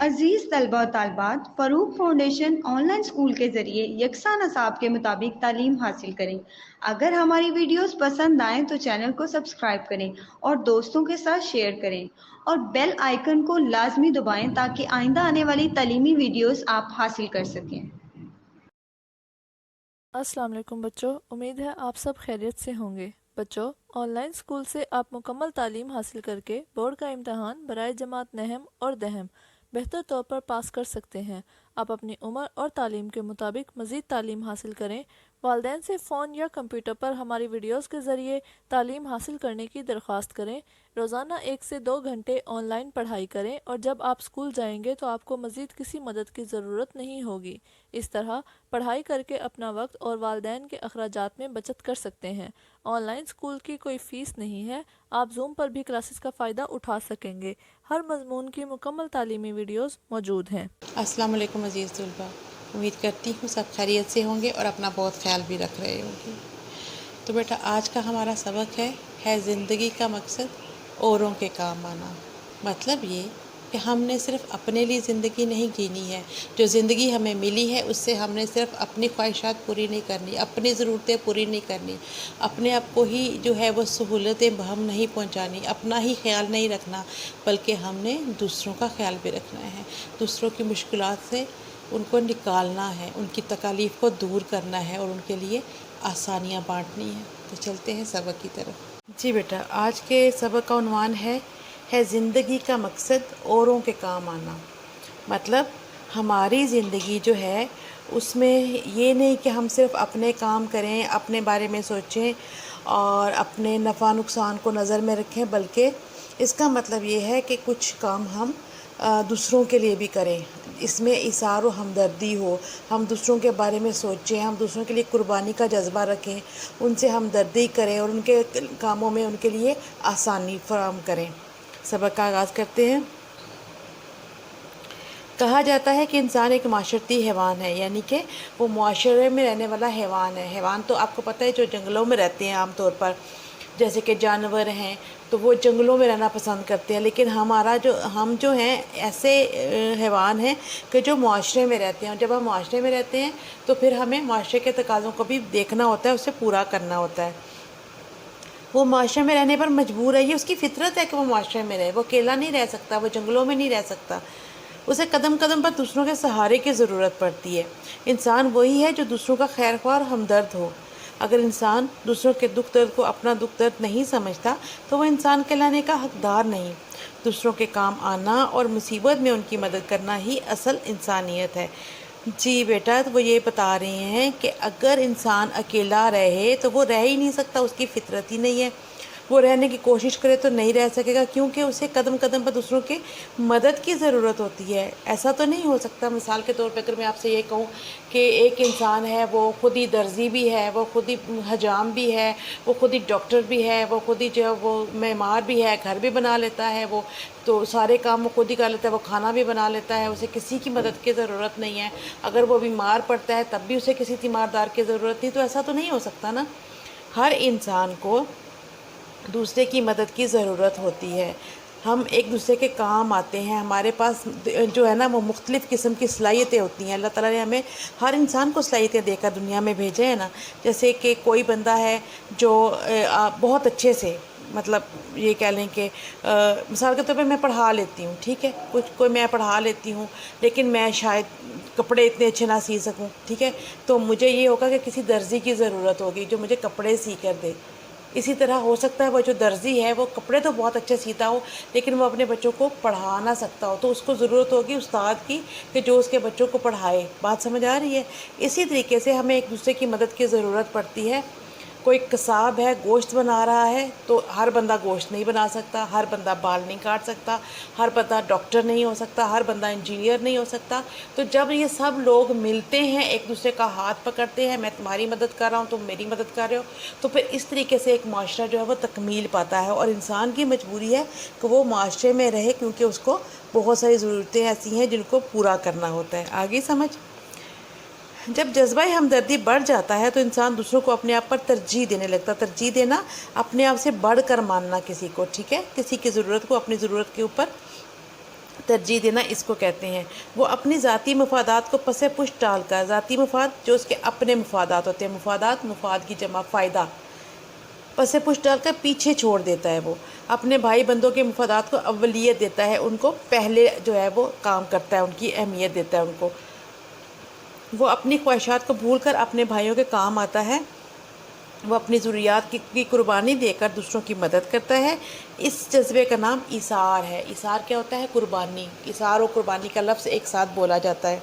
عزیز طلبہ و طالبات، Farooq foundation on line school کے ذریعے یکساں نصاب کے مطابق تعلیم حاصل کریں۔ اگر ہماری ویڈیوز پسند آئیں تو چینل کو سبسکرائب کریں اور دوستوں کے ساتھ شیئر کریں اور بیل آئیکن کو لازمی دبائیں تاکہ آئندہ آنے والی تعلیمی ویڈیوز آپ حاصل کر سکیں۔ السلام علیکم بچوں، امید ہے آپ سب خیریت سے ہوں گے۔ بچوں، آن لائن اسکول سے آپ مکمل تعلیم حاصل کر کے بورڈ کا امتحان برائے جماعت نہم اور دہم بہتر طور پر پاس کر سکتے ہیں۔ آپ اپنی عمر اور تعلیم کے مطابق مزید تعلیم حاصل کریں۔ والدین سے فون یا کمپیوٹر پر ہماری ویڈیوز کے ذریعے تعلیم حاصل کرنے کی درخواست کریں۔ روزانہ 1 سے 2 گھنٹے آن لائن پڑھائی کریں اور جب آپ اسکول جائیں گے تو آپ کو مزید کسی مدد کی ضرورت نہیں ہوگی۔ اس طرح پڑھائی کر کے اپنا وقت اور والدین کے اخراجات میں بچت کر سکتے ہیں۔ آن لائن اسکول کی کوئی فیس نہیں ہے، آپ زوم پر بھی کلاسز کا فائدہ اٹھا سکیں گے۔ ہر مضمون کی مکمل تعلیمی ویڈیوز موجود ہیں۔ السلام علیکم عزیز طلبہ، امید کرتی ہوں سب خیریت سے ہوں گے اور اپنا بہت خیال بھی رکھ رہے ہوں گے۔ تو بیٹا آج کا ہمارا سبق ہے زندگی کا مقصد اوروں کے کام آنا۔ مطلب یہ کہ ہم نے صرف اپنے لیے زندگی نہیں جینی ہے، جو زندگی ہمیں ملی ہے اس سے ہم نے صرف اپنی خواہشات پوری نہیں کرنی، اپنی ضرورتیں پوری نہیں کرنی، اپنے آپ کو ہی جو ہے وہ سہولتیں ہم نہیں پہنچانی، اپنا ہی خیال نہیں رکھنا، بلکہ ہم نے دوسروں کا خیال بھی رکھنا ہے، دوسروں کی مشکلات سے ان کو نکالنا ہے، ان کی تکالیف کو دور کرنا ہے اور ان کے لیے آسانیاں بانٹنی ہیں۔ تو چلتے ہیں سبق کی طرف۔ جی بیٹا، آج کے سبق کا عنوان ہے زندگی کا مقصد اوروں کے کام آنا۔ مطلب ہماری زندگی جو ہے اس میں یہ نہیں کہ ہم صرف اپنے کام کریں، اپنے بارے میں سوچیں اور اپنے نفع نقصان کو نظر میں رکھیں، بلکہ اس کا مطلب یہ ہے کہ کچھ کام ہم دوسروں کے لیے بھی کریں، اس میں ایثار و ہمدردی ہو، ہم دوسروں کے بارے میں سوچیں، ہم دوسروں کے لیے قربانی کا جذبہ رکھیں، ان سے ہمدردی کریں اور ان کے کاموں میں ان کے لیے آسانی فراہم کریں۔ سبق کا آغاز کرتے ہیں۔ کہا جاتا ہے کہ انسان ایک معاشرتی حیوان ہے، یعنی کہ وہ معاشرے میں رہنے والا حیوان ہے۔ حیوان تو آپ کو پتہ ہے جو جنگلوں میں رہتے ہیں عام طور پر، جیسے کہ جانور ہیں تو وہ جنگلوں میں رہنا پسند کرتے ہیں، لیکن ہم جو ہیں ایسے حیوان ہیں کہ جو معاشرے میں رہتے ہیں، اور جب ہم معاشرے میں رہتے ہیں تو پھر ہمیں معاشرے کے تقاضوں کو بھی دیکھنا ہوتا ہے، اسے پورا کرنا ہوتا ہے۔ وہ معاشرے میں رہنے پر مجبور ہے، یہ اس کی فطرت ہے کہ وہ معاشرے میں رہے، وہ اکیلا نہیں رہ سکتا، وہ جنگلوں میں نہیں رہ سکتا، اسے قدم قدم پر دوسروں کے سہارے کی ضرورت پڑتی ہے۔ انسان وہی ہے جو دوسروں کا خیر خواہ اور ہمدرد ہو۔ اگر انسان دوسروں کے دکھ درد کو اپنا دکھ درد نہیں سمجھتا تو وہ انسان کہلانے کا حقدار نہیں۔ دوسروں کے کام آنا اور مصیبت میں ان کی مدد کرنا ہی اصل انسانیت ہے۔ جی بیٹا، تو وہ یہ بتا رہے ہیں کہ اگر انسان اکیلا رہے تو وہ رہ ہی نہیں سکتا، اس کی فطرت ہی نہیں ہے، وہ رہنے کی کوشش کرے تو نہیں رہ سکے گا، کیونکہ اسے قدم قدم پر دوسروں کی مدد کی ضرورت ہوتی ہے۔ ایسا تو نہیں ہو سکتا، مثال کے طور پہ اگر میں آپ سے یہ کہوں کہ ایک انسان ہے، وہ خود ہی درزی بھی ہے، وہ خود ہی حجام بھی ہے، وہ خود ہی ڈاکٹر بھی ہے، وہ خود ہی جو وہ معمار بھی ہے، گھر بھی بنا لیتا ہے، وہ تو سارے کام وہ خود ہی کر لیتا ہے، وہ کھانا بھی بنا لیتا ہے، اسے کسی کی مدد کی ضرورت نہیں ہے۔ اگر وہ بیمار پڑتا ہے تب بھی اسے کسی تیماردار کی ضرورت نہیں، تو ایسا تو نہیں ہو سکتا نا۔ ہر انسان کو دوسرے کی مدد کی ضرورت ہوتی ہے، ہم ایک دوسرے کے کام آتے ہیں، ہمارے پاس جو ہے نا وہ مختلف قسم کی صلاحیتیں ہوتی ہیں۔ اللہ تعالیٰ نے ہمیں ہر انسان کو صلاحیتیں دے کر دنیا میں بھیجے ہیں نا۔ جیسے کہ کوئی بندہ ہے جو بہت اچھے سے، مطلب یہ کہہ لیں کہ مثال کے طور پہ میں پڑھا لیتی ہوں، ٹھیک ہے، کوئی میں پڑھا لیتی ہوں لیکن میں شاید کپڑے اتنے اچھے نہ سی سکوں، ٹھیک ہے، تو مجھے یہ ہوگا کہ کسی درزی کی ضرورت ہوگی جو مجھے کپڑے سی کر دے۔ اسی طرح ہو سکتا ہے وہ جو درزی ہے وہ کپڑے تو بہت اچھے سیتا ہو لیکن وہ اپنے بچوں کو پڑھا نہ سکتا ہو، تو اس کو ضرورت ہوگی استاد کی کہ جو اس کے بچوں کو پڑھائے۔ بات سمجھ آ رہی ہے؟ اسی طریقے سے ہمیں ایک دوسرے کی مدد کی ضرورت پڑتی ہے۔ کوئی قصاب ہے، گوشت بنا رہا ہے، تو ہر بندہ گوشت نہیں بنا سکتا، ہر بندہ بال نہیں کاٹ سکتا، ہر بندہ ڈاکٹر نہیں ہو سکتا، ہر بندہ انجینئر نہیں ہو سکتا۔ تو جب یہ سب لوگ ملتے ہیں، ایک دوسرے کا ہاتھ پکڑتے ہیں، میں تمہاری مدد کر رہا ہوں تم میری مدد کر رہے ہو، تو پھر اس طریقے سے ایک معاشرہ جو ہے وہ تکمیل پاتا ہے، اور انسان کی مجبوری ہے کہ وہ معاشرے میں رہے، کیونکہ اس کو بہت ساری ضرورتیں ایسی ہیں جن کو پورا کرنا ہوتا ہے۔ آگے سمجھ؟ جب جذبہ ہمدردی بڑھ جاتا ہے تو انسان دوسروں کو اپنے آپ پر ترجیح دینے لگتا ہے۔ ترجیح دینا، اپنے آپ سے بڑھ کر ماننا کسی کو، ٹھیک ہے، کسی کی ضرورت کو اپنی ضرورت کے اوپر ترجیح دینا اس کو کہتے ہیں۔ وہ اپنی ذاتی مفادات کو پس پش ڈال کر، ذاتی مفاد جو اس کے اپنے مفادات ہوتے ہیں، مفاد کی جمع فائدہ، پس پش ڈال کر پیچھے چھوڑ دیتا ہے۔ وہ اپنے بھائی بندوں کے مفادات کو اولیت دیتا ہے، ان کو پہلے جو ہے وہ کام کرتا ہے، ان کی اہمیت دیتا ہے ان کو۔ وہ اپنی خواہشات کو بھول کر اپنے بھائیوں کے کام آتا ہے۔ وہ اپنی ضروریات کی قربانی دے کر دوسروں کی مدد کرتا ہے۔ اس جذبے کا نام ایثار ہے۔ ایثار کیا ہوتا ہے؟ قربانی۔ ایثار و قربانی کا لفظ ایک ساتھ بولا جاتا ہے۔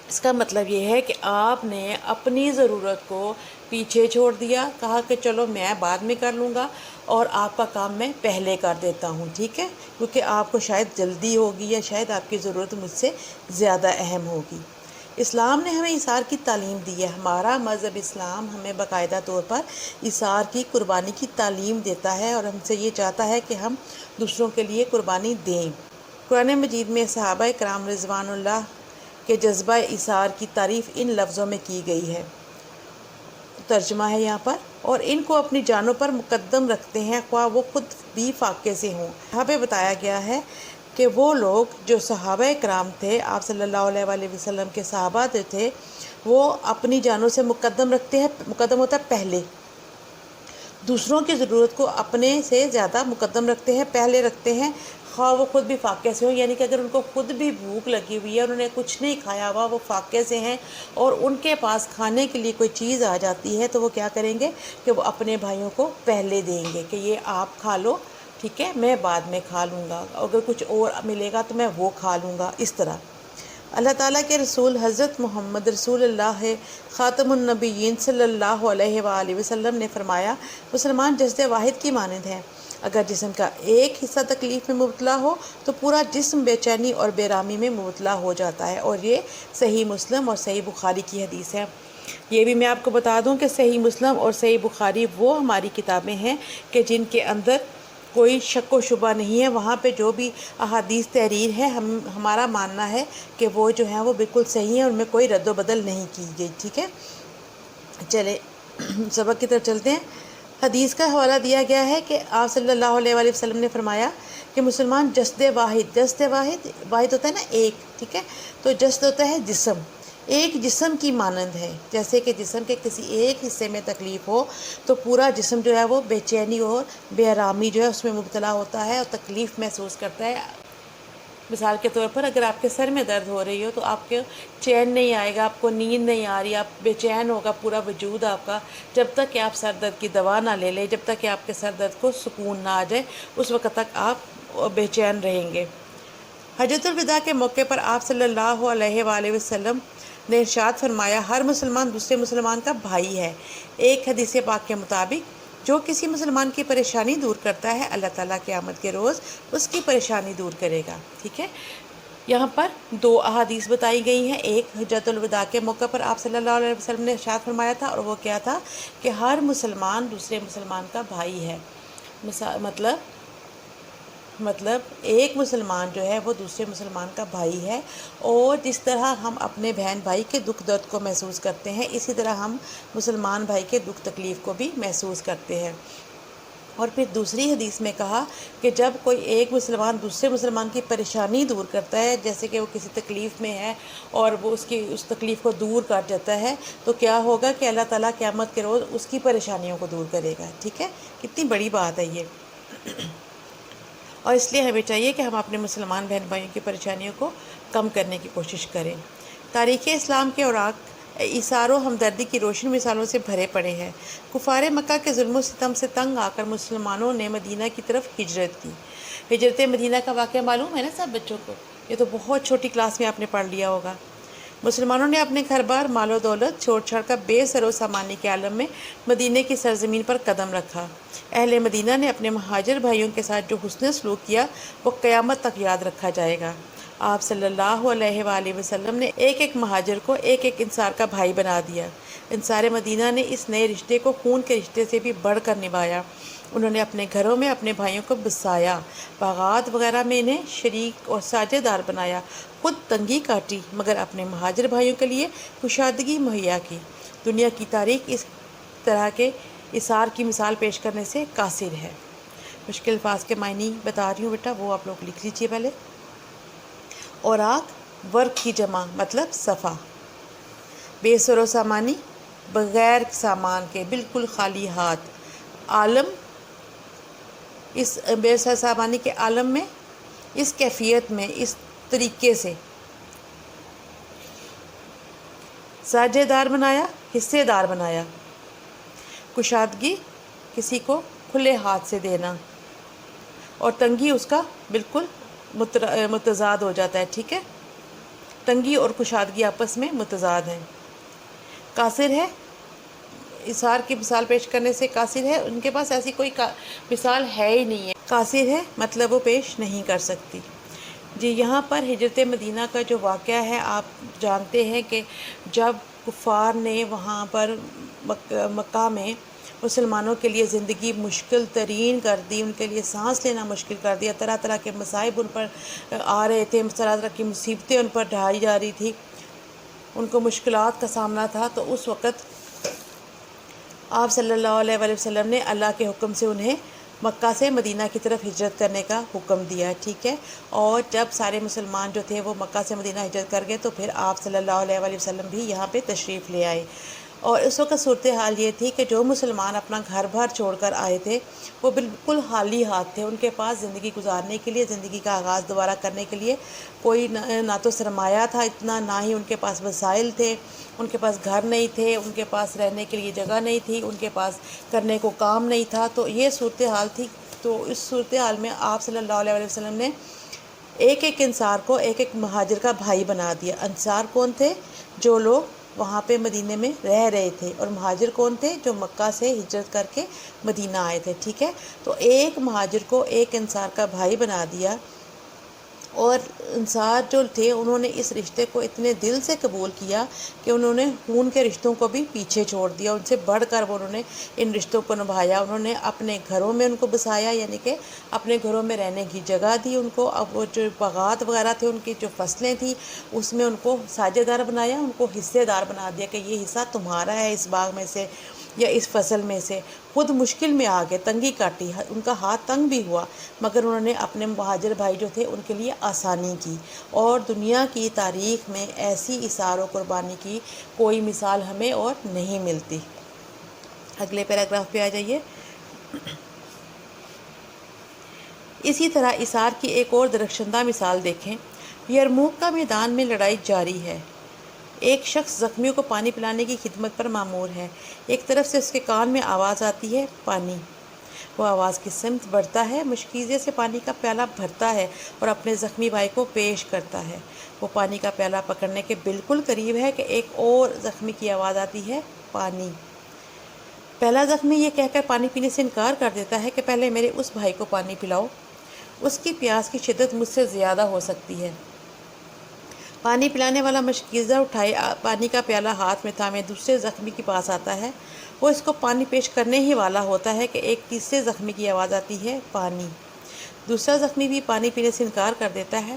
اس کا مطلب یہ ہے کہ آپ نے اپنی ضرورت کو پیچھے چھوڑ دیا، کہا کہ چلو میں بعد میں کر لوں گا اور آپ کا کام میں پہلے کر دیتا ہوں، ٹھیک ہے، کیونکہ آپ کو شاید جلدی ہوگی یا شاید آپ کی ضرورت مجھ سے زیادہ اہم ہوگی۔ اسلام نے ہمیں ایثار کی تعلیم دی ہے۔ ہمارا مذہب اسلام ہمیں باقاعدہ طور پر ایثار کی قربانی کی تعلیم دیتا ہے اور ہم سے یہ چاہتا ہے کہ ہم دوسروں کے لیے قربانی دیں۔ قرآن مجید میں صحابہ کرام رضوان اللہ کے جذبہ ایثار کی تعریف ان لفظوں میں کی گئی ہے، ترجمہ ہے یہاں پر، اور ان کو اپنی جانوں پر مقدم رکھتے ہیں خواہ وہ خود بھی فاقے سے ہوں۔ یہاں پہ بتایا گیا ہے کہ وہ لوگ جو صحابہ کرام تھے، آپ صلی اللہ علیہ وآلہ وسلم کے صحابہ جو تھے، وہ اپنی جانوں سے مقدم رکھتے ہیں۔ مقدم ہوتا ہے پہلے، دوسروں کی ضرورت کو اپنے سے زیادہ مقدم رکھتے ہیں، پہلے رکھتے ہیں، خواہ وہ خود بھی فاقے سے ہوں، یعنی کہ اگر ان کو خود بھی بھوک لگی ہوئی ہے، انہوں نے کچھ نہیں کھایا ہوا، وہ فاقے سے ہیں اور ان کے پاس کھانے کے لیے کوئی چیز آ جاتی ہے، تو وہ کیا کریں گے کہ وہ اپنے بھائیوں کو پہلے دیں گے کہ یہ آپ کھا لو، ٹھیک ہے، میں بعد میں کھا لوں گا، اگر کچھ اور ملے گا تو میں وہ کھا لوں گا، اس طرح۔ اللہ تعالیٰ کے رسول حضرت محمد رسول اللہ خاتم النبیین صلی اللہ علیہ وآلہ وسلم نے فرمایا، مسلمان جسد واحد کی مانند ہے۔ اگر جسم کا ایک حصہ تکلیف میں مبتلا ہو تو پورا جسم بے چینی اور بے رامی میں مبتلا ہو جاتا ہے، اور یہ صحیح مسلم اور صحیح بخاری کی حدیث ہے۔ یہ بھی میں آپ کو بتا دوں کہ صحیح مسلم اور صحیح بخاری وہ ہماری کتابیں ہیں کہ جن کے اندر کوئی شک و شبہ نہیں ہے، وہاں پہ جو بھی احادیث تحریر ہے ہمارا ماننا ہے کہ وہ جو ہیں وہ بالکل صحیح ہیں، ان میں کوئی رد و بدل نہیں کی گئی، ٹھیک ہے۔ چلے سبق کی طرف چلتے ہیں۔ حدیث کا حوالہ دیا گیا ہے کہ آپ صلی اللہ علیہ وآلہ وسلم نے فرمایا کہ مسلمان جسد واحد ہوتا ہے نا ایک، ٹھیک ہے، تو جسد ہوتا ہے جسم، ایک جسم کی مانند ہے۔ جیسے کہ جسم کے کسی ایک حصے میں تکلیف ہو تو پورا جسم جو ہے وہ بے چینی اور بے آرامی جو ہے اس میں مبتلا ہوتا ہے اور تکلیف محسوس کرتا ہے۔ مثال کے طور پر اگر آپ کے سر میں درد ہو رہی ہو تو آپ کے چین نہیں آئے گا، آپ کو نیند نہیں آ رہی، آپ بے چین ہوگا پورا وجود آپ کا، جب تک کہ آپ سر درد کی دوا نہ لے لیں، جب تک کہ آپ کے سر درد کو سکون نہ آ جائے، اس وقت تک آپ بے چین رہیں گے۔ حجۃ الوداع کے موقع پر آپ صلی اللہ علیہ وآلہ وسلم نے ارشاد فرمایا، ہر مسلمان دوسرے مسلمان کا بھائی ہے۔ ایک حدیث پاک کے مطابق جو کسی مسلمان کی پریشانی دور کرتا ہے، اللہ تعالیٰ قیامت کے روز اس کی پریشانی دور کرے گا، ٹھیک ہے۔ یہاں پر دو احادیث بتائی گئی ہیں۔ ایک حجۃ الوداع کے موقع پر آپ صلی اللہ علیہ وسلم نے ارشاد فرمایا تھا، اور وہ کیا تھا کہ ہر مسلمان دوسرے مسلمان کا بھائی ہے۔ مطلب ایک مسلمان جو ہے وہ دوسرے مسلمان کا بھائی ہے، اور جس طرح ہم اپنے بہن بھائی کے دکھ درد کو محسوس کرتے ہیں، اسی طرح ہم مسلمان بھائی کے دکھ تکلیف کو بھی محسوس کرتے ہیں۔ اور پھر دوسری حدیث میں کہا کہ جب کوئی ایک مسلمان دوسرے مسلمان کی پریشانی دور کرتا ہے، جیسے کہ وہ کسی تکلیف میں ہے اور وہ اس تکلیف کو دور کر جاتا ہے، تو کیا ہوگا کہ اللہ تعالیٰ قیامت کے روز اس کی پریشانیوں کو دور کرے گا، ٹھیک ہے۔ کتنی بڑی بات ہے یہ، اور اس لیے ہمیں چاہیے کہ ہم اپنے مسلمان بہن بھائیوں کی پریشانیوں کو کم کرنے کی کوشش کریں۔ تاریخ اسلام کے اوراق ایثار و ہمدردی کی روشن مثالوں سے بھرے پڑے ہیں۔ کفار مکہ کے ظلم و ستم سے تنگ آ کر مسلمانوں نے مدینہ کی طرف ہجرت کی۔ ہجرت مدینہ کا واقعہ معلوم ہے نا سب بچوں کو؟ یہ تو بہت چھوٹی کلاس میں آپ نے پڑھ لیا ہوگا۔ مسلمانوں نے اپنے گھر بار، مال و دولت چھوڑ چھاڑ کر بے سر و سامانی کے عالم میں مدینہ کی سرزمین پر قدم رکھا۔ اہل مدینہ نے اپنے مہاجر بھائیوں کے ساتھ جو حسن سلوک کیا وہ قیامت تک یاد رکھا جائے گا۔ آپ صلی اللہ علیہ وآلہ وسلم نے ایک ایک مہاجر کو ایک ایک انصار کا بھائی بنا دیا۔ انصار مدینہ نے اس نئے رشتے کو خون کے رشتے سے بھی بڑھ کر نبھایا۔ انہوں نے اپنے گھروں میں اپنے بھائیوں کو بسایا، باغات وغیرہ میں انہیں شریک اور ساجھے دار بنایا، خود تنگی کاٹی مگر اپنے مہاجر بھائیوں کے لیے کشادگی مہیا کی۔ دنیا کی تاریخ اس طرح کے ایثار کی مثال پیش کرنے سے قاصر ہے۔ مشکل الفاظ کے معنی بتا رہی ہوں بیٹا، وہ آپ لوگ لکھ لیجیے پہلے۔ اوراق ورق کی جمع مطلب صفحہ. بے سر و سامانی بغیر سامان کے بالکل خالی ہاتھ. عالم اس بے سر سامانی کے عالم میں اس کیفیت میں اس طریقے سے. ساجھے دار بنایا حصے دار بنایا. کشادگی کسی کو کھلے ہاتھ سے دینا اور تنگی اس کا بالکل متضاد ہو جاتا ہے. ٹھیک ہے، تنگی اور کشادگی آپس میں متضاد ہیں. قاصر ہے اثار کی مثال پیش کرنے سے قاصر ہے، ان کے پاس ایسی کوئی مثال ہے ہی نہیں ہے. قاصر ہے مطلب وہ پیش نہیں کر سکتی. جی یہاں پر ہجرت مدینہ کا جو واقعہ ہے آپ جانتے ہیں کہ جب کفار نے وہاں پر مکہ میں مسلمانوں کے لیے زندگی مشکل ترین کر دی، ان کے لیے سانس لینا مشکل کر دیا، طرح طرح کے مصائب ان پر آ رہے تھے، طرح طرح کی مصیبتیں ان پر ڈھائی جا رہی تھی، ان کو مشکلات کا سامنا تھا. تو اس وقت آپ صلی اللہ علیہ وآلہ وسلم نے اللہ کے حکم سے انہیں مکہ سے مدینہ کی طرف ہجرت کرنے کا حکم دیا. ٹھیک ہے، اور جب سارے مسلمان جو تھے وہ مکہ سے مدینہ ہجرت کر گئے تو پھر آپ صلی اللہ علیہ وآلہ وسلم بھی یہاں پہ تشریف لے آئے. اور اس وقت صورتحال یہ تھی کہ جو مسلمان اپنا گھر بھر چھوڑ کر آئے تھے وہ بالکل خالی ہاتھ تھے. ان کے پاس زندگی گزارنے کے لیے، زندگی کا آغاز دوبارہ کرنے کے لیے کوئی نہ تو سرمایہ تھا اتنا، نہ ہی ان کے پاس وسائل تھے. ان کے پاس گھر نہیں تھے، ان کے پاس رہنے کے لیے جگہ نہیں تھی، ان کے پاس کرنے کو کام نہیں تھا. تو یہ صورتحال تھی. تو اس صورتحال میں آپ صلی اللہ علیہ وسلم نے ایک ایک انصار کو ایک ایک مہاجر کا بھائی بنا دیا. انصار کون تھے؟ جو لوگ وہاں پہ مدینے میں رہ رہے تھے. اور مہاجر کون تھے؟ جو مکہ سے ہجرت کر کے مدینہ آئے تھے. ٹھیک ہے، تو ایک مہاجر کو ایک انصار کا بھائی بنا دیا. اور انصار جو تھے انہوں نے اس رشتے کو اتنے دل سے قبول کیا کہ انہوں نے خون کے رشتوں کو بھی پیچھے چھوڑ دیا. ان سے بڑھ کر انہوں نے ان رشتوں کو نبھایا. انہوں نے اپنے گھروں میں ان کو بسایا، یعنی کہ اپنے گھروں میں رہنے کی جگہ دی ان کو. اب وہ جو باغات وغیرہ تھے، ان کی جو فصلیں تھیں، اس میں ان کو ساجھے دار بنایا، ان کو حصے دار بنا دیا کہ یہ حصہ تمہارا ہے اس باغ میں سے یا اس فصل میں سے. خود مشکل میں آ گئے، تنگی کاٹی، ان کا ہاتھ تنگ بھی ہوا، مگر انہوں نے اپنے مہاجر بھائی جو تھے ان کے لیے آسانی کی. اور دنیا کی تاریخ میں ایسی اثار و قربانی کی کوئی مثال ہمیں اور نہیں ملتی. اگلے پیراگراف پہ آ جائیے. اسی طرح اثار کی ایک اور درخشندہ مثال دیکھیں. یرموک کا میدان میں لڑائی جاری ہے. ایک شخص زخمیوں کو پانی پلانے کی خدمت پر مامور ہے. ایک طرف سے اس کے کان میں آواز آتی ہے، پانی. وہ آواز کی سمت بڑھتا ہے، مشکیزے سے پانی کا پیالہ بھرتا ہے اور اپنے زخمی بھائی کو پیش کرتا ہے. وہ پانی کا پیالہ پکڑنے کے بالکل قریب ہے کہ ایک اور زخمی کی آواز آتی ہے، پانی. پہلا زخمی یہ کہہ کر پانی پینے سے انکار کر دیتا ہے کہ پہلے میرے اس بھائی کو پانی پلاؤ، اس کی پیاس کی شدت مجھ سے زیادہ ہو سکتی ہے. پانی پلانے والا مشکیزہ اٹھائے پانی کا پیالہ ہاتھ میں تھامے دوسرے زخمی کے پاس آتا ہے. وہ اس کو پانی پیش کرنے ہی والا ہوتا ہے کہ ایک تیسرے زخمی کی آواز آتی ہے، پانی. دوسرا زخمی بھی پانی پینے سے انکار کر دیتا ہے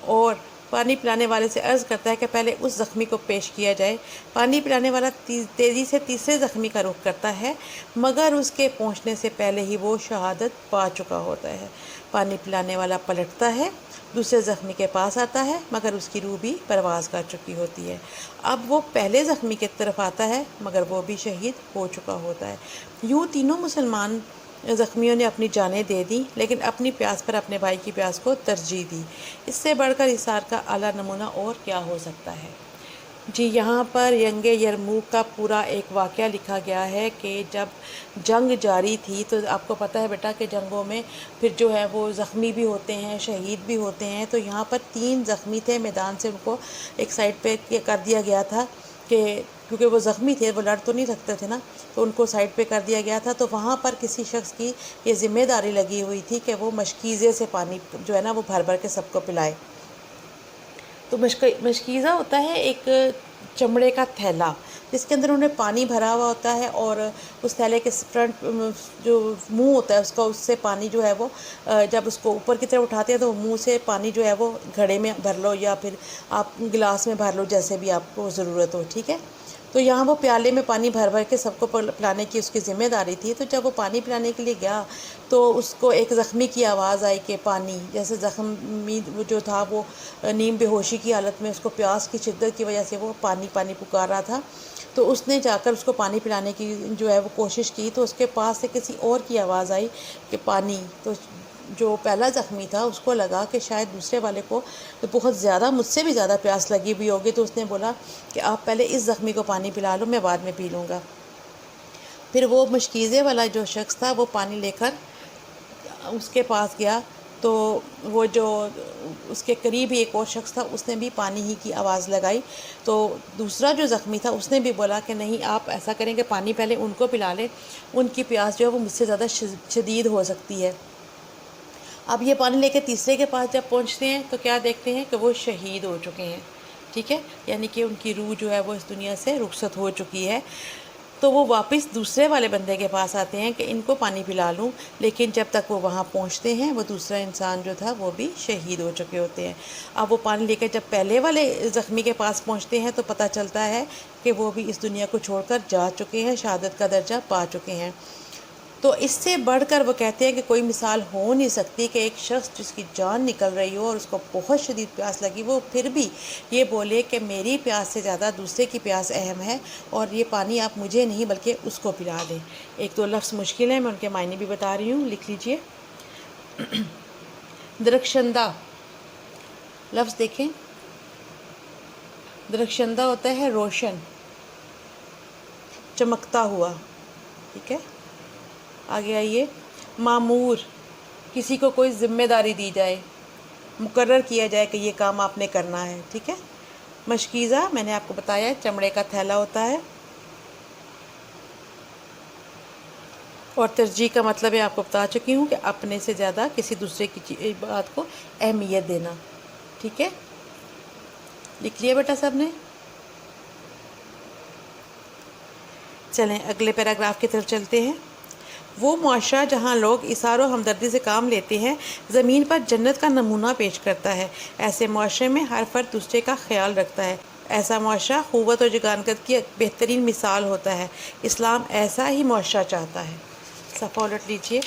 اور پانی پلانے والے سے عرض کرتا ہے کہ پہلے اس زخمی کو پیش کیا جائے. پانی پلانے والا تیزی سے تیسرے زخمی کا رخ کرتا ہے، مگر اس کے پہنچنے سے پہلے ہی وہ شہادت پا چکا ہوتا ہے. پانی پلانے والا پلٹتا ہے، دوسرے زخمی کے پاس آتا ہے، مگر اس کی روح بھی پرواز کر چکی ہوتی ہے. اب وہ پہلے زخمی کی طرف آتا ہے، مگر وہ بھی شہید ہو چکا ہوتا ہے. یوں تینوں مسلمان زخمیوں نے اپنی جانیں دے دیں، لیکن اپنی پیاس پر اپنے بھائی کی پیاس کو ترجیح دی. اس سے بڑھ کر اثار کا اعلیٰ نمونہ اور کیا ہو سکتا ہے. جی یہاں پر جنگ یرموک کا پورا ایک واقعہ لکھا گیا ہے کہ جب جنگ جاری تھی تو آپ کو پتہ ہے بیٹا کہ جنگوں میں پھر جو ہے وہ زخمی بھی ہوتے ہیں، شہید بھی ہوتے ہیں. تو یہاں پر 3 زخمی تھے، میدان سے ان کو ایک سائڈ پہ کر دیا گیا تھا کہ کیونکہ وہ زخمی تھے، وہ لڑ تو نہیں سکتے تھے نا، تو ان کو سائڈ پہ کر دیا گیا تھا. تو وہاں پر کسی شخص کی یہ ذمہ داری لگی ہوئی تھی کہ وہ مشکیزے سے پانی جو ہے نا وہ بھر بھر کے سب کو پلائے. تو مشکیزہ ہوتا ہے ایک چمڑے کا تھیلا جس کے اندر انہیں پانی بھرا ہوا ہوتا ہے، اور اس تھیلے کے فرنٹ جو منہ ہوتا ہے اس کا، اس سے پانی جو ہے وہ جب اس کو اوپر کی طرف اٹھاتے ہیں تو منہ سے پانی جو ہے وہ گھڑے میں بھر لو یا پھر آپ گلاس میں بھر لو، جیسے بھی آپ کو ضرورت ہو. ٹھیک ہے، تو یہاں وہ پیالے میں پانی بھر بھر کے سب کو پلانے کی اس کی ذمہ داری تھی۔ تو جب وہ پانی پلانے کے لیے گیا تو اس کو ایک زخمی کی آواز آئی کہ پانی، جیسے زخمی جو تھا وہ نیم بے ہوشی کی حالت میں، اس کو پیاس کی شدت کی وجہ سے وہ پانی پانی پکار رہا تھا۔ تو اس نے جا کر اس کو پانی پلانے کی جو ہے وہ کوشش کی، تو اس کے پاس سے کسی اور کی آواز آئی کہ پانی۔ تو جو پہلا زخمی تھا اس کو لگا کہ شاید دوسرے والے کو بہت زیادہ، مجھ سے بھی زیادہ پیاس لگی ہوئی ہوگی، تو اس نے بولا کہ آپ پہلے اس زخمی کو پانی پلا لو، میں بعد میں پی لوں گا۔ پھر وہ مشکیزے والا جو شخص تھا وہ پانی لے کر اس کے پاس گیا، تو وہ جو اس کے قریب ہی ایک اور شخص تھا اس نے بھی پانی ہی کی آواز لگائی۔ تو دوسرا جو زخمی تھا اس نے بھی بولا کہ نہیں، آپ ایسا کریں کہ پانی پہلے ان کو پلا لیں، ان کی پیاس جو ہے وہ مجھ سے زیادہ شدید ہو سکتی ہے۔ اب یہ پانی لے کے تیسرے کے پاس جب پہنچتے ہیں تو کیا دیکھتے ہیں کہ وہ شہید ہو چکے ہیں، ٹھیک ہے، یعنی کہ ان کی روح جو ہے وہ اس دنیا سے رخصت ہو چکی ہے۔ تو وہ واپس دوسرے والے بندے کے پاس آتے ہیں کہ ان کو پانی پلا لوں، لیکن جب تک وہ وہاں پہنچتے ہیں وہ دوسرا انسان جو تھا وہ بھی شہید ہو چکے ہوتے ہیں۔ اب وہ پانی لے کے جب پہلے والے زخمی کے پاس پہنچتے ہیں تو پتہ چلتا ہے کہ وہ بھی اس دنیا کو چھوڑ کر جا چکے ہیں، شہادت کا درجہ پا چکے ہیں۔ تو اس سے بڑھ کر وہ کہتے ہیں کہ کوئی مثال ہو نہیں سکتی کہ ایک شخص جس کی جان نکل رہی ہو اور اس کو بہت شدید پیاس لگی، وہ پھر بھی یہ بولے کہ میری پیاس سے زیادہ دوسرے کی پیاس اہم ہے، اور یہ پانی آپ مجھے نہیں بلکہ اس کو پلا دیں۔ ایک دو لفظ مشکل ہیں، میں ان کے معنی بھی بتا رہی ہوں، لکھ لیجئے۔ درخشندہ لفظ دیکھیں، درخشندہ ہوتا ہے روشن، چمکتا ہوا، ٹھیک ہے۔ آگے آئیے، مامور، کسی کو کوئی ذمہ داری دی جائے، مقرر کیا جائے کہ یہ کام آپ نے کرنا ہے، ٹھیک ہے۔ مشکیزہ میں نے آپ کو بتایا چمڑے کا تھیلا ہوتا ہے، اور ترجیح کا مطلب ہے آپ کو بتا چکی ہوں کہ اپنے سے زیادہ کسی دوسرے کی بات کو اہمیت دینا، ٹھیک ہے۔ لکھ لیا بیٹا سب نے؟ چلیں اگلے پیراگراف کی طرف چلتے ہیں۔ وہ معاشرہ جہاں لوگ اثار و ہمدردی سے کام لیتے ہیں زمین پر جنت کا نمونہ پیش کرتا ہے۔ ایسے معاشرے میں ہر فرد دوسرے کا خیال رکھتا ہے۔ ایسا معاشرہ قوت اور جگانگت کی ایک بہترین مثال ہوتا ہے۔ اسلام ایسا ہی معاشرہ چاہتا ہے۔ صفحہ الٹ لیجئے۔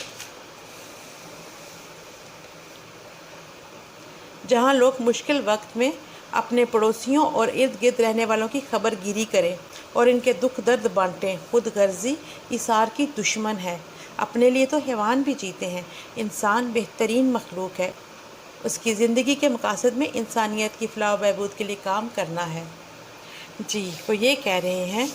جہاں لوگ مشکل وقت میں اپنے پڑوسیوں اور ارد گرد رہنے والوں کی خبر گیری کریں اور ان کے دکھ درد بانٹیں۔ خود غرضی ایثار کی دشمن ہے۔ اپنے لیے تو حیوان بھی جیتے ہیں۔ انسان بہترین مخلوق ہے، اس کی زندگی کے مقاصد میں انسانیت کی فلاح و بہبود کے لیے کام کرنا ہے۔ جی وہ یہ کہہ رہے ہیں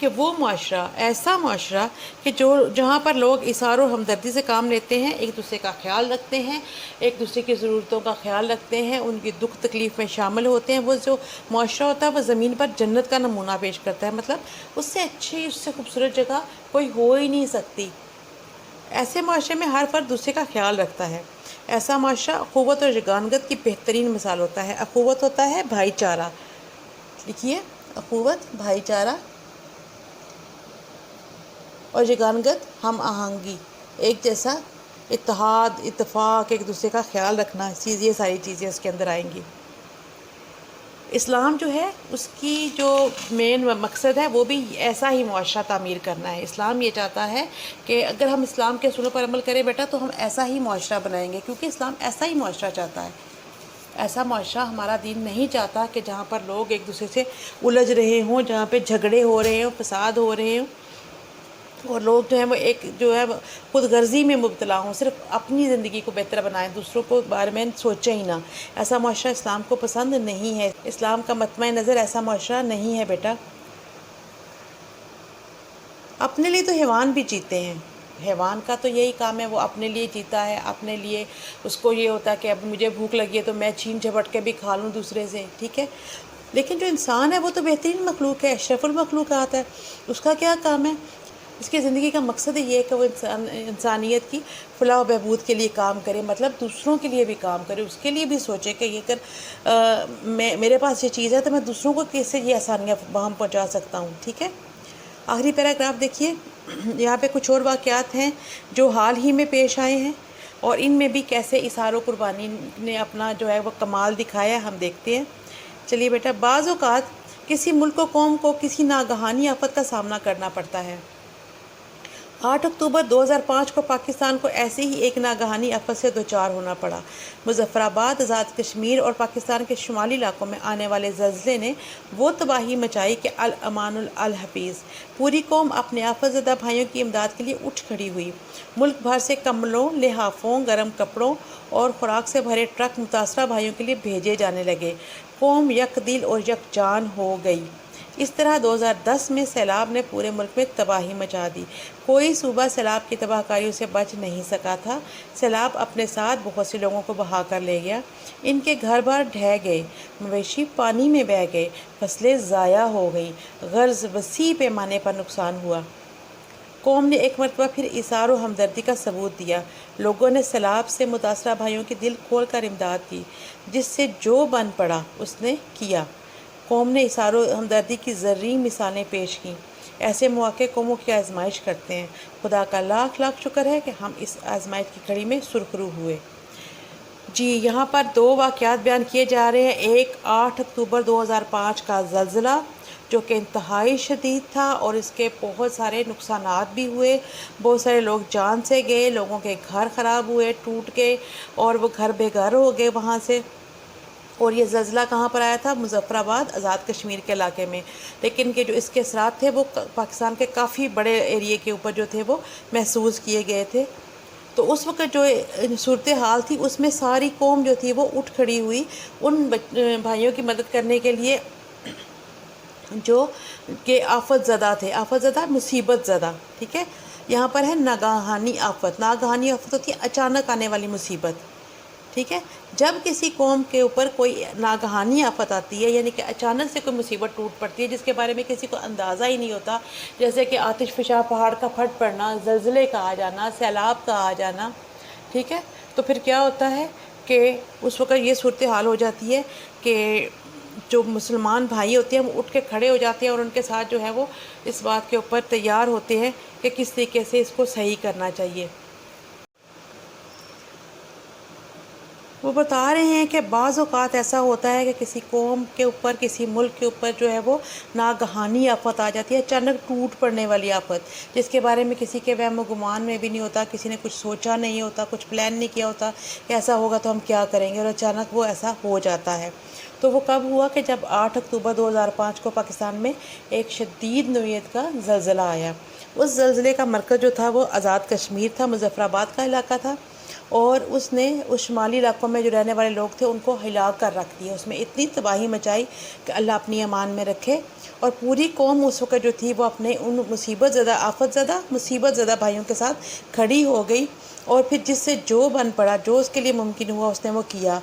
کہ وہ معاشرہ، ایسا معاشرہ کہ جہاں پر لوگ اثار و ہمدردی سے کام لیتے ہیں، ایک دوسرے کا خیال رکھتے ہیں، ایک دوسرے کی ضرورتوں کا خیال رکھتے ہیں، ان کی دکھ تکلیف میں شامل ہوتے ہیں، وہ جو معاشرہ ہوتا ہے وہ زمین پر جنت کا نمونہ پیش کرتا ہے۔ مطلب اس سے اچھی، اس سے خوبصورت جگہ کوئی ہو ہی نہیں سکتی۔ ایسے معاشرے میں ہر فرد دوسرے کا خیال رکھتا ہے۔ ایسا معاشرہ اخوت اور یگانگت کی بہترین مثال ہوتا ہے۔ اخوت ہوتا ہے بھائی چارہ، لکھیے، اخوت بھائی چارہ، اور یگانگت ہم آہنگی، ایک جیسا اتحاد، اتفاق، ایک دوسرے کا خیال رکھنا، یہ ساری چیزیں اس کے اندر آئیں گی۔ اسلام جو ہے اس کی جو مین مقصد ہے وہ بھی ایسا ہی معاشرہ تعمیر کرنا ہے۔ اسلام یہ چاہتا ہے کہ اگر ہم اسلام کے اصولوں پر عمل کریں بیٹا تو ہم ایسا ہی معاشرہ بنائیں گے، کیونکہ اسلام ایسا ہی معاشرہ چاہتا ہے۔ ایسا معاشرہ ہمارا دین نہیں چاہتا کہ جہاں پر لوگ ایک دوسرے سے الجھ رہے ہوں، جہاں پہ جھگڑے ہو رہے ہوں، فساد ہو رہے ہوں، اور لوگ جو ہیں وہ ایک جو ہے خود غرضی میں مبتلا ہوں، صرف اپنی زندگی کو بہتر بنائیں، دوسروں کو بارے میں سوچیں ہی نہ۔ ایسا معاشرہ اسلام کو پسند نہیں ہے۔ اسلام کا مطمع نظر ایسا معاشرہ نہیں ہے بیٹا۔ اپنے لیے تو حیوان بھی جیتے ہیں، حیوان کا تو یہی کام ہے، وہ اپنے لیے جیتا ہے، اپنے لیے اس کو یہ ہوتا ہے کہ اب مجھے بھوک لگی ہے تو میں چھین جھپٹ کے بھی کھا لوں دوسرے سے، ٹھیک ہے۔ لیکن جو انسان ہے وہ تو بہترین مخلوق ہے، اشرف المخلوقات ہے۔ اس کا کیا کام ہے؟ اس کی زندگی کا مقصد یہ ہے کہ وہ انسانیت کی فلاح و بہبود کے لیے کام کرے، مطلب دوسروں کے لیے بھی کام کرے، اس کے لیے بھی سوچے کہ یہ اگر میرے پاس یہ چیز ہے تو میں دوسروں کو کیسے یہ آسانیاں وہاں پہنچا سکتا ہوں، ٹھیک ہے۔ آخری پیراگراف دیکھیے، یہاں پہ کچھ اور واقعات ہیں جو حال ہی میں پیش آئے ہیں، اور ان میں بھی کیسے اثار و قربانی نے اپنا جو ہے وہ کمال دکھایا ہم دیکھتے ہیں۔ چلیے بیٹا، بعض اوقات کسی ملک و قوم کو کسی ناگہانی آفت کا سامنا کرنا پڑتا ہے۔ 8 اکتوبر 2005 کو پاکستان کو ایسے ہی ایک ناگہانی آفت سے دوچار ہونا پڑا۔ مظفر آباد، آزاد کشمیر اور پاکستان کے شمالی علاقوں میں آنے والے زلزلے نے وہ تباہی مچائی کہ الامان الحفیظ پوری قوم اپنے آفت زدہ بھائیوں کی امداد کے لیے اٹھ کھڑی ہوئی۔ ملک بھر سے کمبلوں، لحافوں، گرم کپڑوں اور خوراک سے بھرے ٹرک متاثرہ بھائیوں کے لیے بھیجے جانے لگے۔ قوم یک دل اور یکجان ہو گئی۔ اس طرح 2010 میں سیلاب نے پورے ملک میں تباہی مچا دی۔ کوئی صوبہ سیلاب کی تباہ کاریوں سے بچ نہیں سکا تھا۔ سیلاب اپنے ساتھ بہت سے لوگوں کو بہا کر لے گیا۔ ان کے گھر بار ڈھہ گئے، مویشی پانی میں بہہ گئے، فصلیں ضائع ہو گئیں، غرض وسیع پیمانے پر نقصان ہوا۔ قوم نے ایک مرتبہ پھر ایثار و ہمدردی کا ثبوت دیا۔ لوگوں نے سیلاب سے متاثرہ بھائیوں کی دل کھول کر امداد کی۔ جس سے جو بن پڑا اس نے کیا۔ قوم نے ایثار و ہمدردی کی زرعی مثالیں پیش کیں۔ ایسے مواقع قوموں کی آزمائش کرتے ہیں۔ خدا کا لاکھ لاکھ شکر ہے کہ ہم اس آزمائش کی گھڑی میں سرخرو ہوئے۔ جی یہاں پر 2 واقعات بیان کیے جا رہے ہیں۔ ایک 8 اکتوبر 2005 کا زلزلہ جو کہ انتہائی شدید تھا اور اس کے بہت سارے نقصانات بھی ہوئے۔ بہت سارے لوگ جان سے گئے، لوگوں کے گھر خراب ہوئے، ٹوٹ گئے اور وہ گھر بے گھر ہو گئے وہاں سے۔ اور یہ زلزلہ کہاں پر آیا تھا؟ مظفر آباد، آزاد کشمیر کے علاقے میں۔ لیکن کہ جو اس کے اثرات تھے وہ پاکستان کے کافی بڑے ایریے کے اوپر جو تھے وہ محسوس کیے گئے تھے۔ تو اس وقت جو صورتحال تھی اس میں ساری قوم جو تھی وہ اٹھ کھڑی ہوئی ان بھائیوں کی مدد کرنے کے لیے جو کہ آفت زدہ تھے۔ آفت زدہ، مصیبت زدہ، ٹھیک ہے۔ یہاں پر ہے ناگہانی آفت۔ ناگہانی آفت ہوتی ہے اچانک آنے والی مصیبت، ٹھیک ہے۔ جب کسی قوم کے اوپر کوئی ناگہانی آفت آتی ہے، یعنی کہ اچانک سے کوئی مصیبت ٹوٹ پڑتی ہے جس کے بارے میں کسی کو اندازہ ہی نہیں ہوتا، جیسے کہ آتش فشاں پہاڑ کا پھٹ پڑنا، زلزلے کا آ جانا، سیلاب کا آ جانا، ٹھیک ہے، تو پھر کیا ہوتا ہے کہ اس وقت یہ صورتحال ہو جاتی ہے کہ جو مسلمان بھائی ہوتے ہیں وہ اٹھ کے کھڑے ہو جاتے ہیں اور ان کے ساتھ جو ہے وہ اس بات کے اوپر تیار ہوتے ہیں کہ کس طریقے سے اس کو صحیح کرنا چاہیے۔ وہ بتا رہے ہیں کہ بعض اوقات ایسا ہوتا ہے کہ کسی قوم کے اوپر، کسی ملک کے اوپر جو ہے وہ ناگہانی آفت آ جاتی ہے، اچانک ٹوٹ پڑنے والی آفت، جس کے بارے میں کسی کے وہم و گمان میں بھی نہیں ہوتا، کسی نے کچھ سوچا نہیں ہوتا، کچھ پلان نہیں کیا ہوتا کہ ایسا ہوگا تو ہم کیا کریں گے، اور اچانک وہ ایسا ہو جاتا ہے۔ تو وہ کب ہوا کہ جب 8 اکتوبر 2005 کو پاکستان میں ایک شدید نوعیت کا زلزلہ آیا۔ اس زلزلے کا مرکز جو تھا وہ آزاد کشمیر تھا، مظفر آباد کا علاقہ تھا، اور اس نے اس شمالی علاقوں میں جو رہنے والے لوگ تھے ان کو ہلا کر رکھ دیا۔ اس میں اتنی تباہی مچائی کہ اللہ اپنی امان میں رکھے۔ اور پوری قوم اس وقت جو تھی وہ اپنے ان مصیبت زدہ، آفت زدہ، مصیبت زدہ بھائیوں کے ساتھ کھڑی ہو گئی، اور پھر جس سے جو بن پڑا، جو اس کے لیے ممکن ہوا اس نے وہ کیا۔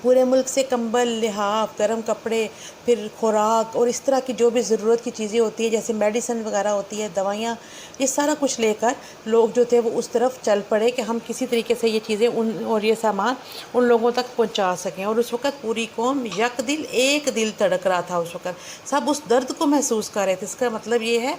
پورے ملک سے کمبل، لحاف، گرم کپڑے، پھر خوراک اور اس طرح کی جو بھی ضرورت کی چیزیں ہوتی ہیں جیسے میڈیسن وغیرہ ہوتی ہے، دوائیاں، یہ سارا کچھ لے کر لوگ جو تھے وہ اس طرف چل پڑے کہ ہم کسی طریقے سے یہ چیزیں اور یہ سامان ان لوگوں تک پہنچا سکیں۔ اور اس وقت پوری قوم یک دل، ایک دل تڑک رہا تھا۔ اس وقت سب اس درد کو محسوس کر رہے تھے۔ اس کا مطلب یہ ہے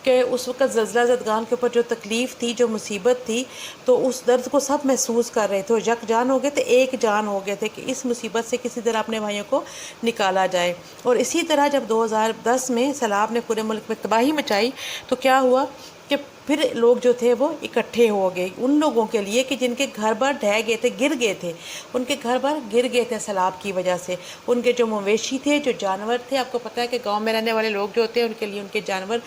کہ اس وقت زلزلہ زدگان کے اوپر جو تکلیف تھی، جو مصیبت تھی، تو اس درد کو سب محسوس کر رہے تھے اور یک جان ہو گئے تھے، ایک جان ہو گئے تھے کہ اس مصیبت سے کسی طرح اپنے بھائیوں کو نکالا جائے۔ اور اسی طرح جب 2010 میں سیلاب نے پورے ملک میں تباہی مچائی تو کیا ہوا کہ پھر لوگ جو تھے وہ اکٹھے ہو گئے ان لوگوں کے لیے کہ جن کے گھر بار ڈھہ گئے تھے، گر گئے تھے، ان کے گھر بار گر گئے تھے سیلاب کی وجہ سے۔ ان کے جو مویشی تھے، جو جانور تھے، آپ کو پتہ ہے کہ گاؤں میں رہنے والے لوگ جو ہوتے ہیں ان کے لیے ان کے جانور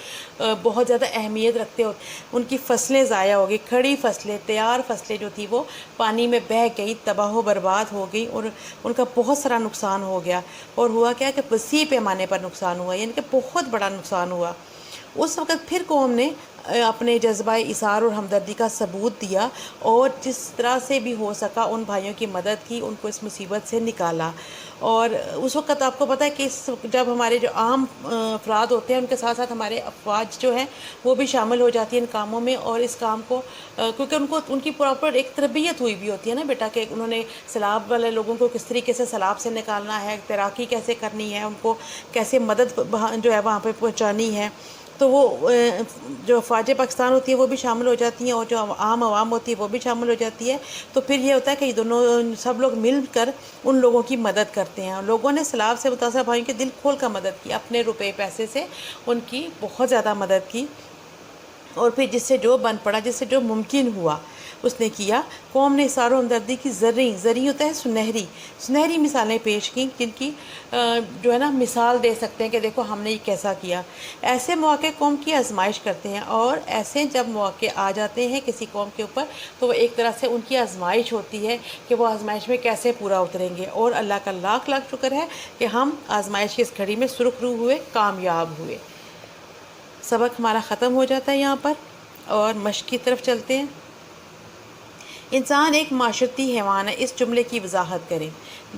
بہت زیادہ اہمیت رکھتے ہوتے، ان کی فصلیں ضائع ہو گئی، کھڑی فصلیں، تیار فصلیں جو تھی وہ پانی میں بہہ گئی، تباہ و برباد ہو گئی، اور ان کا بہت سارا نقصان ہو گیا۔ اور ہوا کیا کہ وسیع پیمانے پر نقصان ہوا، یعنی کہ بہت بڑا نقصان ہوا۔ اس وقت پھر قوم نے اپنے جذبہ ایثار اور ہمدردی کا ثبوت دیا اور جس طرح سے بھی ہو سکا ان بھائیوں کی مدد کی، ان کو اس مصیبت سے نکالا۔ اور اس وقت آپ کو پتہ ہے کہ جب ہمارے جو عام افراد ہوتے ہیں ان کے ساتھ ساتھ ہمارے افواج جو ہیں وہ بھی شامل ہو جاتی ہیں ان کاموں میں، اور اس کام کو کیونکہ ان کی پراپر ایک تربیت ہوئی بھی ہوتی ہے نا بیٹا، کہ انہوں نے سیلاب والے لوگوں کو کس طریقے سے سیلاب سے نکالنا ہے، تیراکی کیسے کرنی ہے، ان کو کیسے مدد جو ہے وہاں پہ پہنچانی ہے، تو وہ جو فوج پاکستان ہوتی ہے وہ بھی شامل ہو جاتی ہیں اور جو عام عوام ہوتی ہے وہ بھی شامل ہو جاتی ہے. تو پھر یہ ہوتا ہے کہ یہ دونوں سب لوگ مل کر ان لوگوں کی مدد کرتے ہیں. لوگوں نے سیلاب سے متاثرہ بھائیوں کی دل کھول کر مدد کی، اپنے روپے پیسے سے ان کی بہت زیادہ مدد کی، اور پھر جس سے جو بن پڑا، جس سے جو ممکن ہوا اس نے کیا. قوم نے اثار و ہمدردی کی زرعی ہوتا ہے سنہری مثالیں پیش کیں، جن کی جو ہے نا مثال دے سکتے ہیں کہ دیکھو ہم نے یہ کیسا کیا. ایسے مواقع قوم کی آزمائش کرتے ہیں، اور ایسے جب مواقع آ جاتے ہیں کسی قوم کے اوپر تو وہ ایک طرح سے ان کی آزمائش ہوتی ہے کہ وہ آزمائش میں کیسے پورا اتریں گے. اور اللہ کا لاکھ لاکھ شکر ہے کہ ہم آزمائش کی اس گھڑی میں سرخ رو ہوئے، کامیاب ہوئے. سبق ہمارا ختم ہو جاتا ہے یہاں پر، اور مشق کی طرف چلتے ہیں. انسان ایک معاشرتی حیوان ہے، اس جملے کی وضاحت کریں.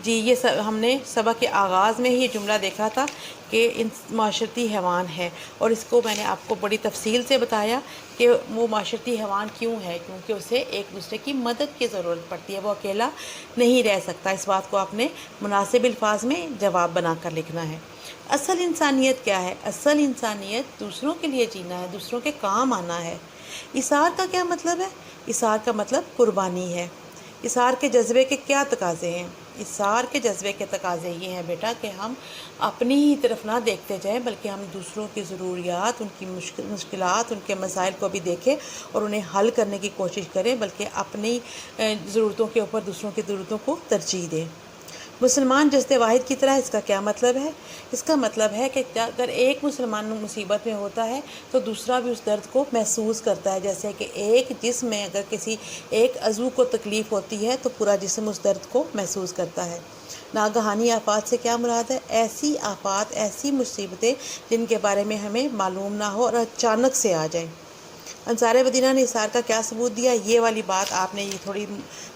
جی یہ ہم نے سبق کے آغاز میں ہی یہ جملہ دیکھا تھا کہ معاشرتی حیوان ہے، اور اس کو میں نے آپ کو بڑی تفصیل سے بتایا کہ وہ معاشرتی حیوان کیوں ہے، کیونکہ اسے ایک دوسرے کی مدد کی ضرورت پڑتی ہے، وہ اکیلا نہیں رہ سکتا. اس بات کو آپ نے مناسب الفاظ میں جواب بنا کر لکھنا ہے. اصل انسانیت کیا ہے؟ اصل انسانیت دوسروں کے لیے جینا ہے، دوسروں کے کام آنا ہے. اثار کا کیا مطلب ہے؟ اثار کا مطلب قربانی ہے. اثار کے جذبے کے کیا تقاضے ہیں؟ اثار کے جذبے کے تقاضے یہ ہیں بیٹا کہ ہم اپنی ہی طرف نہ دیکھتے جائیں، بلکہ ہم دوسروں کی ضروریات، ان کی مشکلات، ان کے مسائل کو بھی دیکھیں اور انہیں حل کرنے کی کوشش کریں، بلکہ اپنی ضرورتوں کے اوپر دوسروں کی ضرورتوں کو ترجیح دیں. مسلمان جسد واحد کی طرح، اس کا کیا مطلب ہے؟ اس کا مطلب ہے کہ اگر ایک مسلمان مصیبت میں ہوتا ہے تو دوسرا بھی اس درد کو محسوس کرتا ہے. جیسے کہ ایک جسم میں اگر کسی ایک عضو کو تکلیف ہوتی ہے تو پورا جسم اس درد کو محسوس کرتا ہے. ناگہانی آفات سے کیا مراد ہے؟ ایسی آفات، ایسی مصیبتیں جن کے بارے میں ہمیں معلوم نہ ہو اور اچانک سے آ جائیں. انصار مدینہ نے اثار کا کیا ثبوت دیا؟ یہ والی بات آپ نے یہ تھوڑی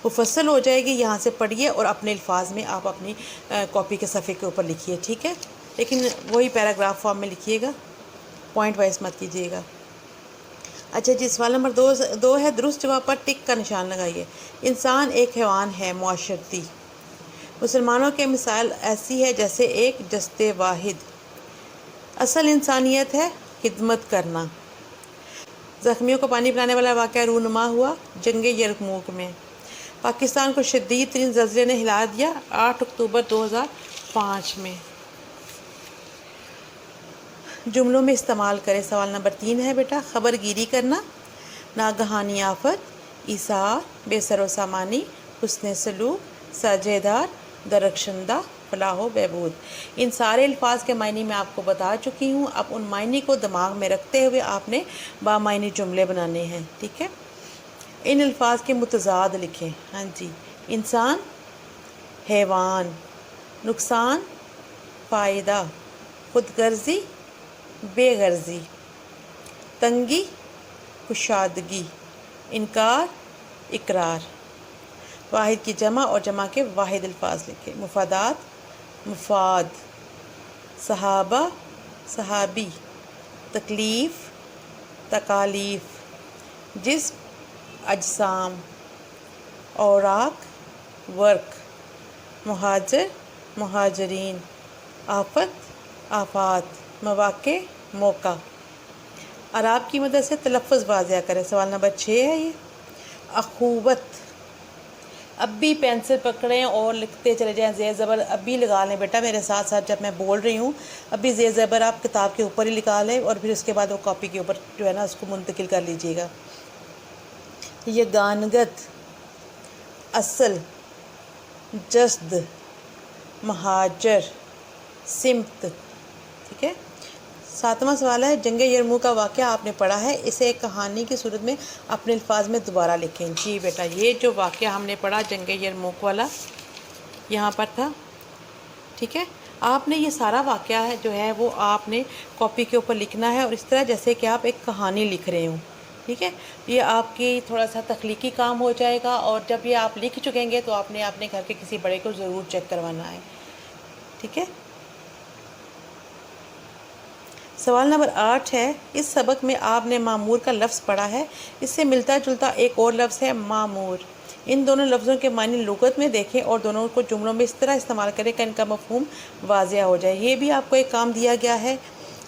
مفصل ہو جائے گی، یہاں سے پڑھیے اور اپنے الفاظ میں آپ اپنی کاپی کے صفحے کے اوپر لکھیے، ٹھیک ہے؟ لیکن وہی پیراگراف فارم میں لکھیے گا، پوائنٹ وائز مت کیجیے گا. اچھا جی، سوال نمبر 2 ہے، درست جواب پر ٹک کا نشان لگائیے. انسان ایک حیوان ہے معاشرتی. مسلمانوں کے مثال ایسی ہے جیسے ایک جسد واحد. اصل انسانیت ہے خدمت کرنا. زخمیوں کو پانی پلانے والا واقعہ رونما ہوا جنگ یرموک میں. پاکستان کو شدید ترین زلزلے نے ہلا دیا 8 اکتوبر 2005 میں. جملوں میں استعمال کریں. سوال نمبر 3 ہے بیٹا، خبر گیری کرنا، ناگہانی آفت، ایثار، بے سر و سامانی، حسن سلوک، ساجھیدار، درخشندہ، فلاح و بہبود. ان سارے الفاظ کے معنی میں آپ کو بتا چکی ہوں. اب ان معنی کو دماغ میں رکھتے ہوئے آپ نے بامعنی جملے بنانے ہیں، ٹھیک ہے؟ ان الفاظ کے متضاد لکھیں. ہاں جی، انسان، حیوان، نقصان، فائدہ، خود غرضی، بے غرضی، تنگی، کشادگی، انکار، اقرار. واحد کی جمع اور جمع کے واحد الفاظ لکھیں. مفادات، مفاد، صحابہ، صحابی، تکلیف، تکالیف، جسم، اجسام، اوراق، ورک، مہاجر، مہاجرین، آفت، آفات، مواقع، موقع. اعراب کی مدد سے تلفظ واضح کریں. سوال نمبر 6 ہے یہ، اخوت. اب بھی پینسل پکڑیں اور لکھتے چلے جائیں. زیر زبر اب بھی لگا لیں بیٹا میرے ساتھ ساتھ جب میں بول رہی ہوں. اب بھی زیر زبر آپ کتاب کے اوپر ہی لکھا لیں اور پھر اس کے بعد وہ کاپی کے اوپر جو ہے نا اس کو منتقل کر لیجیے گا. یہ گانگت، اصل، جسد، مہاجر، سمت، ٹھیک ہے؟ 7واں سوال ہے، جنگ یرموک کا واقعہ آپ نے پڑھا ہے، اسے ایک کہانی کی صورت میں اپنے الفاظ میں دوبارہ لکھیں. جی بیٹا، یہ جو واقعہ ہم نے پڑھا جنگ یرموک والا یہاں پر تھا، ٹھیک ہے؟ آپ نے یہ سارا واقعہ ہے جو ہے وہ آپ نے کاپی کے اوپر لکھنا ہے، اور اس طرح جیسے کہ آپ ایک کہانی لکھ رہے ہوں، ٹھیک ہے؟ یہ آپ کی تھوڑا سا تخلیقی کام ہو جائے گا، اور جب یہ آپ لکھ چکیں گے تو آپ نے اپنے گھر کے کسی بڑے کو ضرور چیک کروانا ہے، ٹھیک ہے؟ سوال نمبر 8 ہے، اس سبق میں آپ نے معمور کا لفظ پڑھا ہے، اس سے ملتا جلتا ایک اور لفظ ہے معمور. ان دونوں لفظوں کے معنی لغت میں دیکھیں اور دونوں کو جملوں میں اس طرح استعمال کریں کہ ان کا مفہوم واضح ہو جائے. یہ بھی آپ کو ایک کام دیا گیا ہے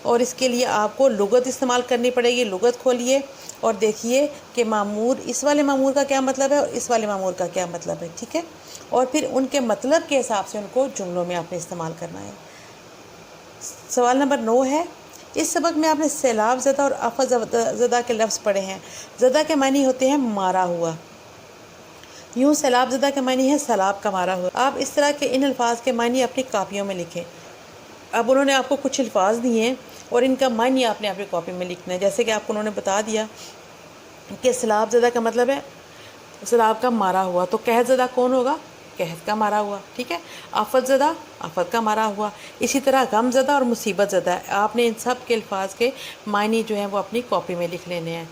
اور اس کے لیے آپ کو لغت استعمال کرنی پڑے گی. لغت کھولیے اور دیکھیے کہ مامور، اس والے مامور کا کیا مطلب ہے اور اس والے مامور کا کیا مطلب ہے. ٹھیک ہے، اور پھر ان کے مطلب کے حساب سے ان کو جملوں میں آپ نے استعمال کرنا ہے. سوال نمبر 9 ہے، اس سبق میں آپ نے سیلاب زدہ اور آفت زدہ کے لفظ پڑھے ہیں. زدہ کے معنی ہوتے ہیں مارا ہوا. یوں سیلاب زدہ کے معنی ہے سیلاب کا مارا ہوا. آپ اس طرح کے ان الفاظ کے معنی اپنی کاپیوں میں لکھیں. اب انہوں نے آپ کو کچھ الفاظ دیے ہیں اور ان کا معنی آپ نے اپنی کاپی میں لکھنا ہے. جیسے کہ آپ کو انہوں نے بتا دیا کہ سیلاب زدہ کا مطلب ہے سیلاب کا مارا ہوا، تو قحط زدہ کون ہوگا؟ قحط کا مارا ہوا. ٹھیک ہے، آفت زدہ آفت کا مارا ہوا. اسی طرح غم زدہ اور مصیبت زدہ، آپ نے ان سب کے الفاظ کے معنی جو ہیں وہ اپنی کاپی میں لکھ لینے ہیں.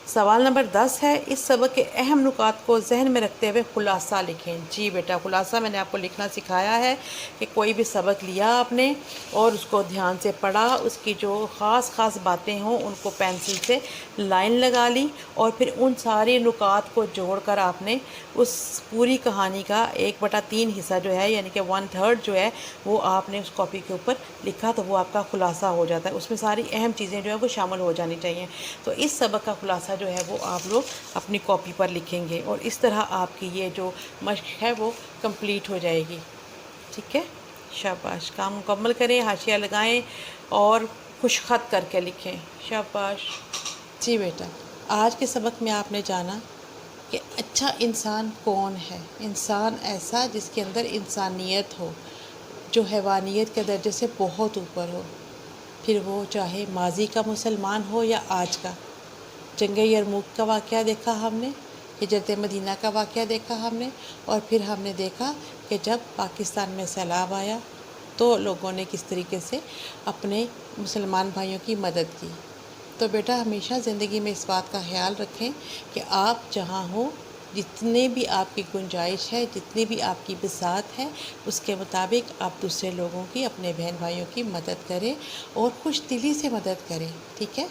سوال نمبر 10 ہے، اس سبق کے اہم نکات کو ذہن میں رکھتے ہوئے خلاصہ لکھیں. جی بیٹا، خلاصہ میں نے آپ کو لکھنا سکھایا ہے کہ کوئی بھی سبق لیا آپ نے اور اس کو دھیان سے پڑھا، اس کی جو خاص خاص باتیں ہوں ان کو پینسل سے لائن لگا لی اور پھر ان سارے نکات کو جوڑ کر آپ نے اس پوری کہانی کا 1/3 حصہ جو ہے یعنی کہ 1/3 جو ہے وہ آپ نے اس کاپی کے اوپر لکھا، تو وہ آپ کا خلاصہ ہو جاتا ہے. اس میں ساری اہم چیزیں جو ہیں وہ شامل ہو جانی چاہیے. تو اس سبق کا خلاصہ جو ہے وہ آپ لوگ اپنی کاپی پر لکھیں گے اور اس طرح آپ کی یہ جو مشق ہے وہ کمپلیٹ ہو جائے گی. ٹھیک ہے، شاباش. کام مکمل کریں، حاشیہ لگائیں اور خوش خط کر کے لکھیں. شاباش. جی بیٹا، آج کے سبق میں آپ نے جانا کہ اچھا انسان کون ہے. انسان ایسا جس کے اندر انسانیت ہو، جو حیوانیت کے درجے سے بہت اوپر ہو، پھر وہ چاہے ماضی کا مسلمان ہو یا آج کا. جنگ یرموک کا واقعہ دیکھا ہم نے، ہجرت مدینہ کا واقعہ دیکھا ہم نے، اور پھر ہم نے دیکھا کہ جب پاکستان میں سیلاب آیا تو لوگوں نے کس طریقے سے اپنے مسلمان بھائیوں کی مدد کی. تو بیٹا ہمیشہ زندگی میں اس بات کا خیال رکھیں کہ آپ جہاں ہوں، جتنے بھی آپ کی گنجائش ہے، جتنی بھی آپ کی بساط ہے، اس کے مطابق آپ دوسرے لوگوں کی، اپنے بہن بھائیوں کی مدد کریں اور خوش دلی سے مدد کریں. ٹھیک ہے،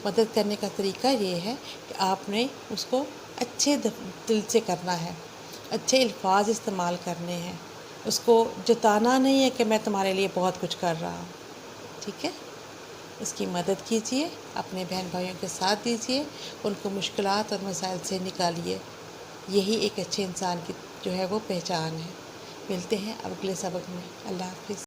مدد کرنے کا طریقہ یہ ہے کہ آپ نے اس کو اچھے دل سے کرنا ہے، اچھے الفاظ استعمال کرنے ہیں، اس کو جتانا نہیں ہے کہ میں تمہارے لیے بہت کچھ کر رہا ہوں. ٹھیک ہے، اس کی مدد کیجیے، اپنے بہن بھائیوں کے ساتھ دیجیے، ان کو مشکلات اور مسائل سے نکالیے. یہی ایک اچھے انسان کی جو ہے وہ پہچان ہے. ملتے ہیں اب اگلے سبق میں. اللہ حافظ.